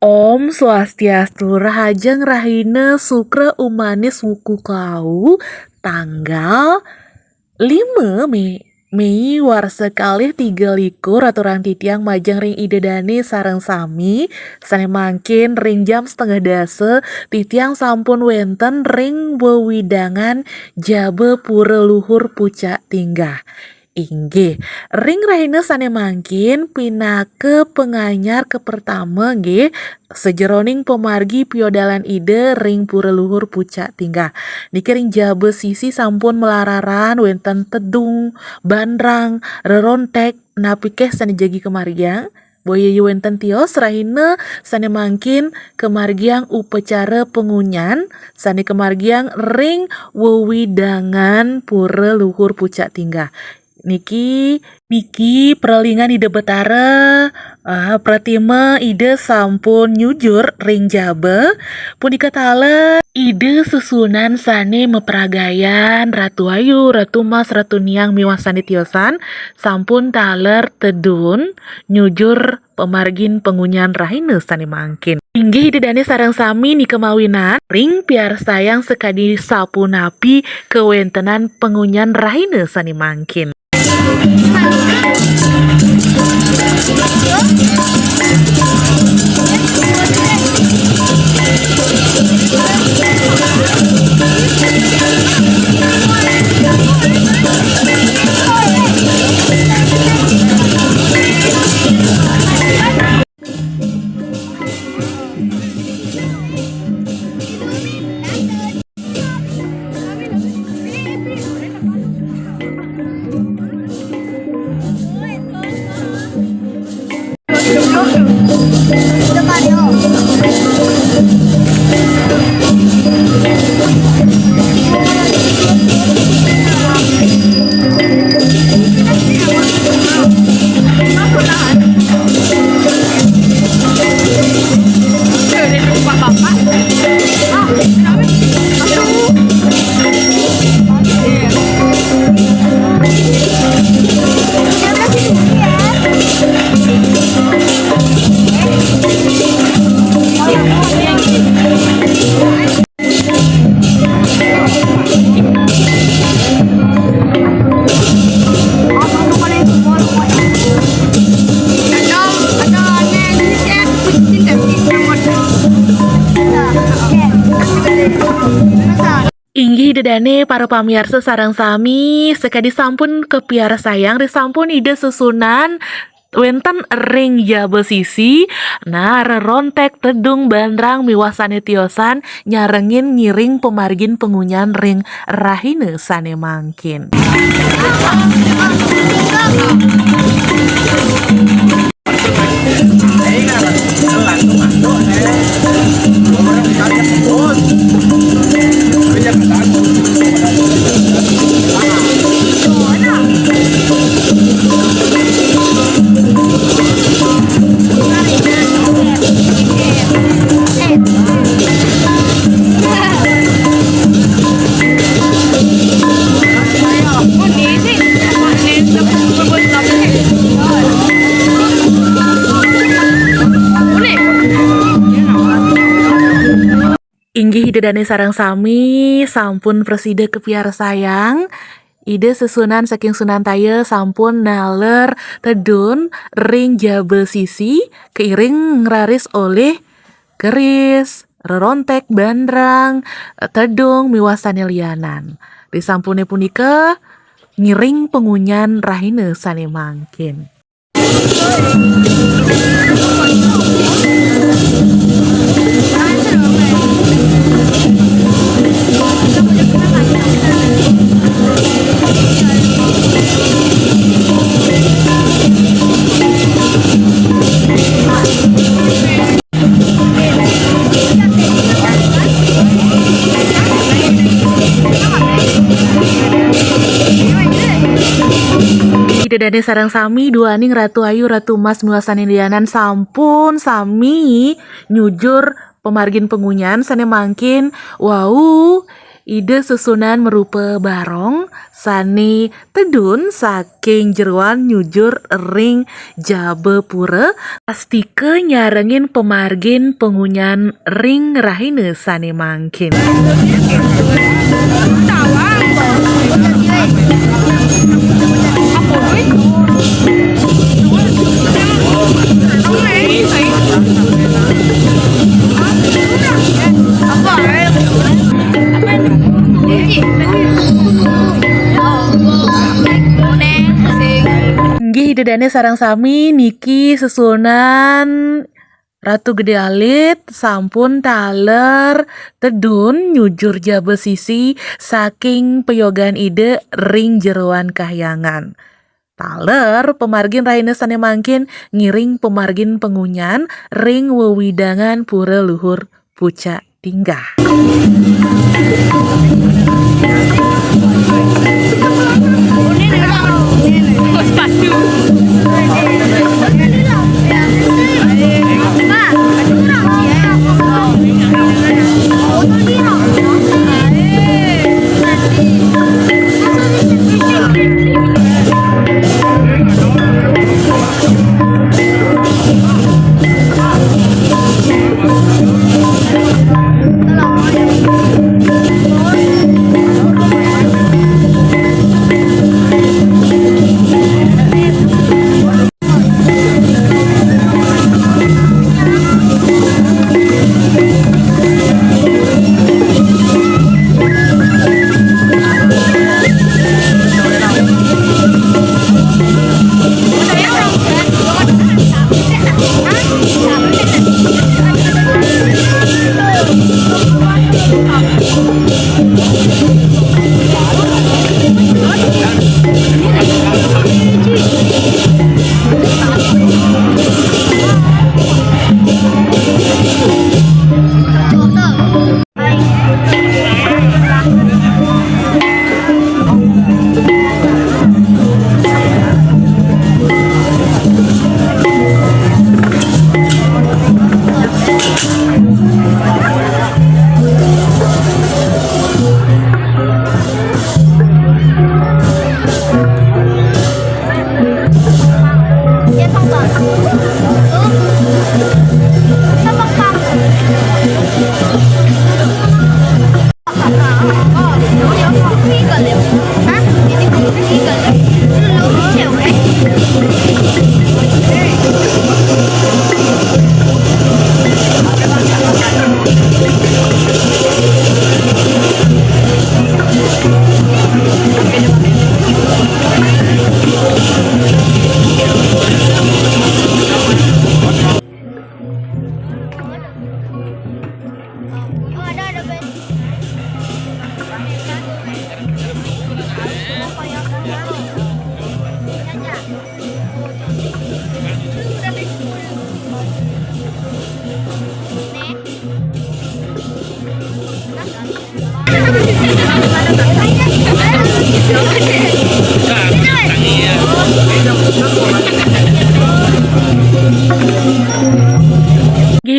Om Swastiastu Rahajeng Rahina Sukra Umanis Wuku Klau tanggal 5 Mei warsa kalih 3 likur aturan titiang majeng ring idedani sareng sami sane mangkin ring jam setengah dase titiang sampun wenten ring wewidangan jabe pura luhur pucak tinggah. Inggih, ring rahina sane mangkin pinake penganyar ke pertama nggih sejeroning pemargi piodalan ide ring pura luhur pucak tinggah. Niki ring jabe sisi sampun melararan wenten tedung, bandrang, rerontek napikeh sane jagi kemargiang. Boya wenten tios rahina sane mangkin kemargiang upacara pengunyan sane kemargiang ring wewidangan pura luhur pucak tinggah. Niki perlingan ide betara pratima ide sampun nyujur ring jabe punika tala ide susunan sane meperagayan Ratu Ayu, Ratu Mas, Ratu Niang miwasani tiosan sampun taler tedun nyujur pemargin pengunyan rahina sane mangkin. Inggih didane sareng sami ni kemawinan ring piar sayang sekadi sapunapi kewentenan pengunyan rahina sane mangkin. Inggih dedane para pamirsa sareng sami sekadi sampun kepiara sayang risampun ide susunan wenten ring jabe sisi rerontek tedung bandrang miwasane tiosan nyarengin ngiring pemargin pengunyan ring rahina sane mangkin. Inggih dedane sareng sami sampun preside kepiar sayang ide susunan saking Sunan Taya sampun naler tedun ring jabe sisi keiring ngeraris oleh keris rerontek bandrang tedung miwasane lianan disampune punika ngiring pengunyan rahina sane mangkin. Dedane sareng sami duaning Ratu Ayu, Ratu Mas miwasani lianan sampun sami nyujur pemargin pengunyan sane mangkin wau ide susunan merupa barong sane tedun saking jeruan nyujur ring jabe pura pastike nyarengin pemargin pengunyan ring rahine sane mangkin. Nggih dedane sarang sami niki susunan Ratu Gede Alit sampun taler tedun nyujur jabe sisi saking peyogan ide ring jeroan kahyangan. Taler pemargin raine sane mangkin ngiring pemargin pengunyan ring wewidangan pura luhur pucak tinggah.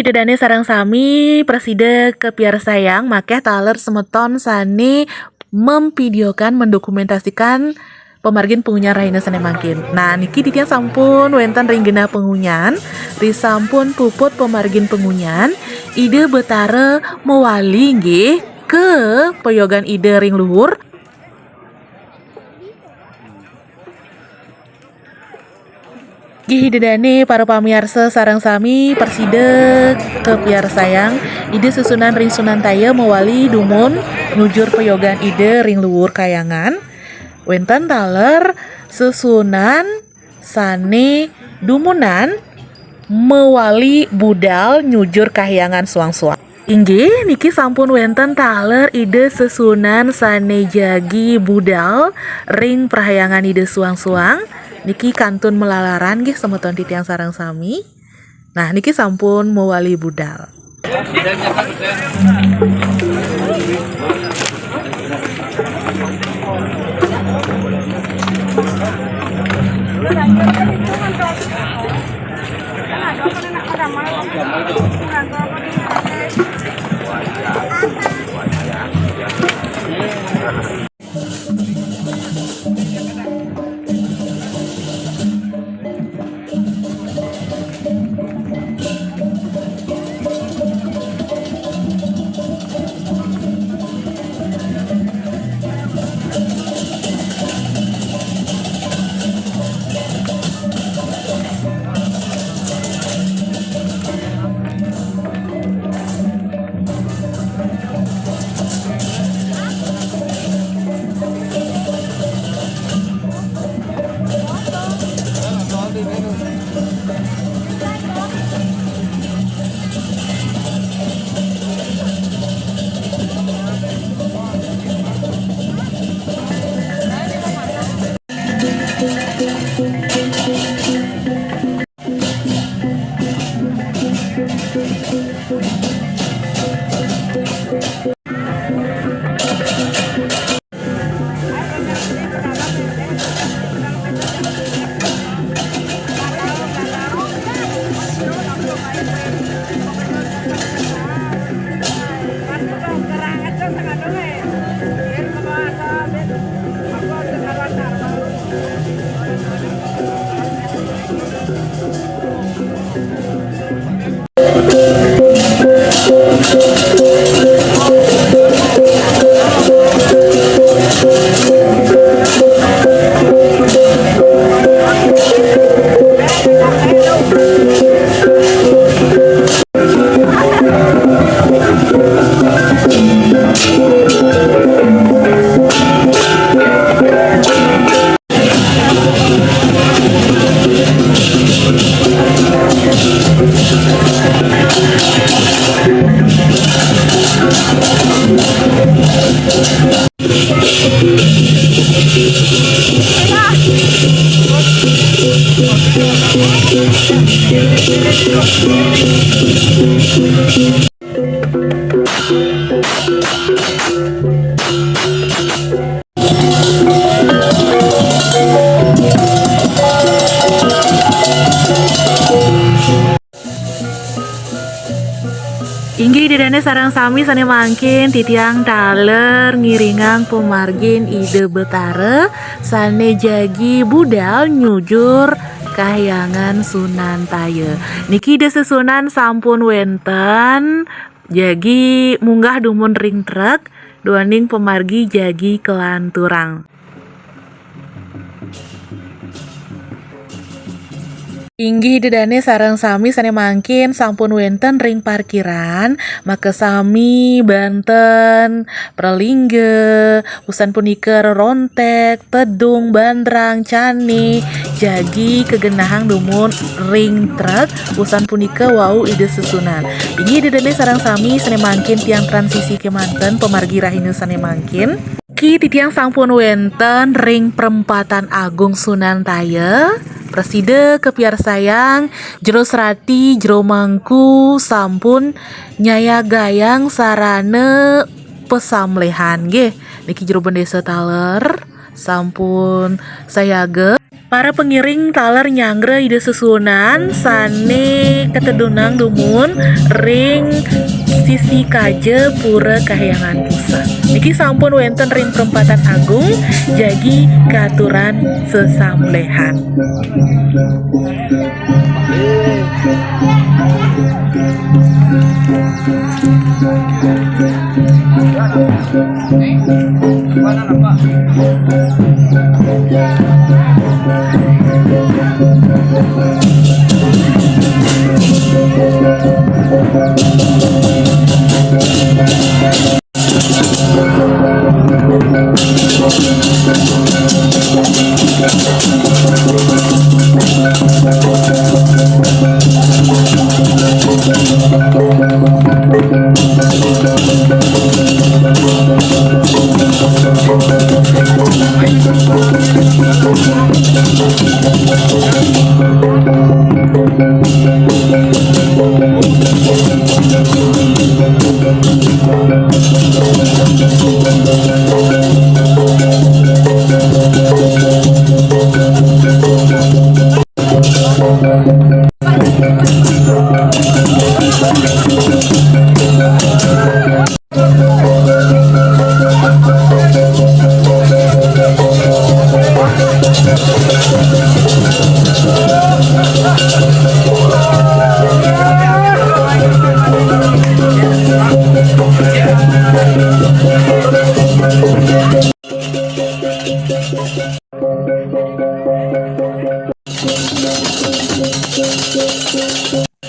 Dedane sarang sami preside kepiar sayang makeh taler semeton sani memvideokan mendokumentasikan pemargin pengunyan raine sane mangkin. Nah niki ditian sampun wenten ringgena pengunyan risampun puput pemargin pengunyan ide betare mewali nggih ke peyogan ide ring luhur. Gih dedane para pamirsa sarang sami perside kepiar sayang ide susunan ring Sunan Taya mewali dumun nujur peyogan ide ring luhur kayangan wenten taler susunan sane dumunan mewali budal nyujur kahyangan suang-suang. Inggih niki sampun wenten taler ide susunan sane jagi budal ring perhayangan ide suang-suang. Niki kantun melalaran nggih semeton titiang sarang sami. Nah niki sampun mewali budal. Inggih didane sarang sami sane mangkin titiang taler ngiringang pemargin ide betare sane jagi budal nyujur kahyangan Sunan Taye. Niki desesunan sampun wenten jagi munggah dumun ring truk duaning pemargi jagi kelanturang. Inggih dedane sareng sami sane mangkin sampun wenten ring parkiran maka sami banten pralingge usan punika rontek tedung bandrang cani jagi kegenahang dumun ring truk usan punika wau ide sesunan. Inggih dedane sareng sami sane mangkin tiang transisi kemanten pemargi rahina sane mangkin ki titiang sampun wenten ring perempatan Agung Sunan Taye Preside kepiar sayang jero serati jero mangku sampun nyaya gayang sarane pesamlehan nggih niki jero bendesa taler sampun sayage para pengiring taler nyangre ide sesunan sane ketedunang dumun ring sisi kaje pura kahyangan pusat niki sampun wenten ring perempatan Agung jagi katuran sesamlehan.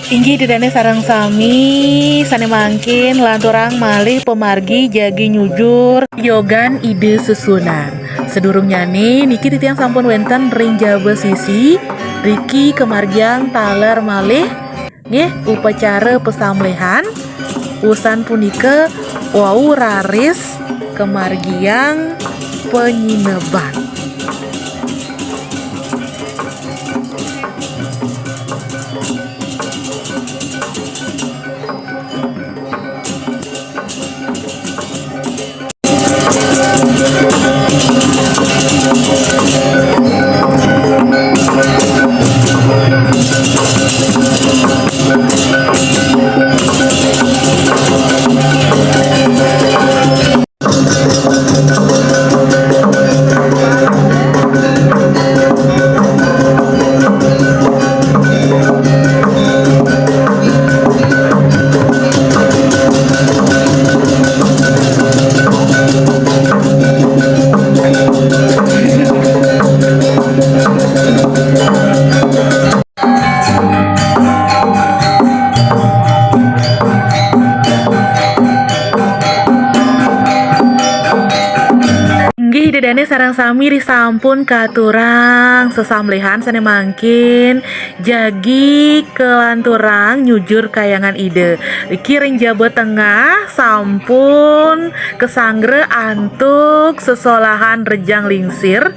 Inggih dedane sareng sami sane mangkin lanturang malih pemargi jagi nyujur yogan ide sesunan. Sedurung nyane niki titiang sampun wenten ring jaba sisi Riki kemargiang taler malih nggih upacara pesamlehan usan punika wau raris kemargiang penyineban. sareng sami disampun katurang sesamlehan sane mangkin jagi kelanturang nyujur kayangan ide kiring Jawa Tengah sampun kesanggre antuk sesolahan rejang lingsir.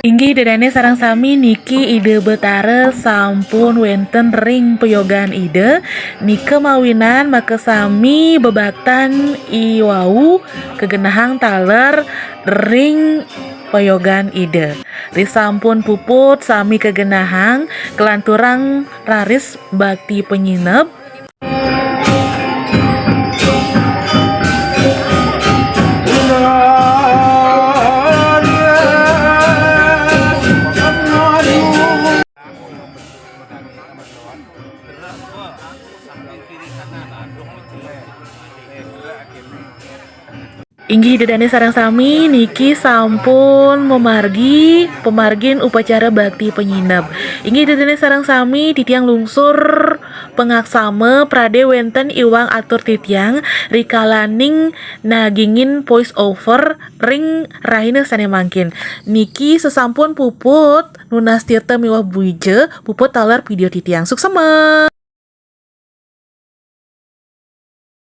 Inggih dedane sareng sami niki ide betare sampun wenten ring peyogan ide nike mawinan make sami bebatan iwau kegenahang taler ring peyogan ide risampun puput sami kegenahang kelanturang raris bakti penyinep. Inggih dedane sareng sami niki sampun memargi pemargin upacara bakti penyinep. Inggih dedane sareng sami titiang lungsur pengaksame prade wenten iwang atur titiang rikalaning nagingin voice over ring rahine sane mangkin. Niki sesampun puput Nunas Tirta miwah Buije puput taler video titiang suksema.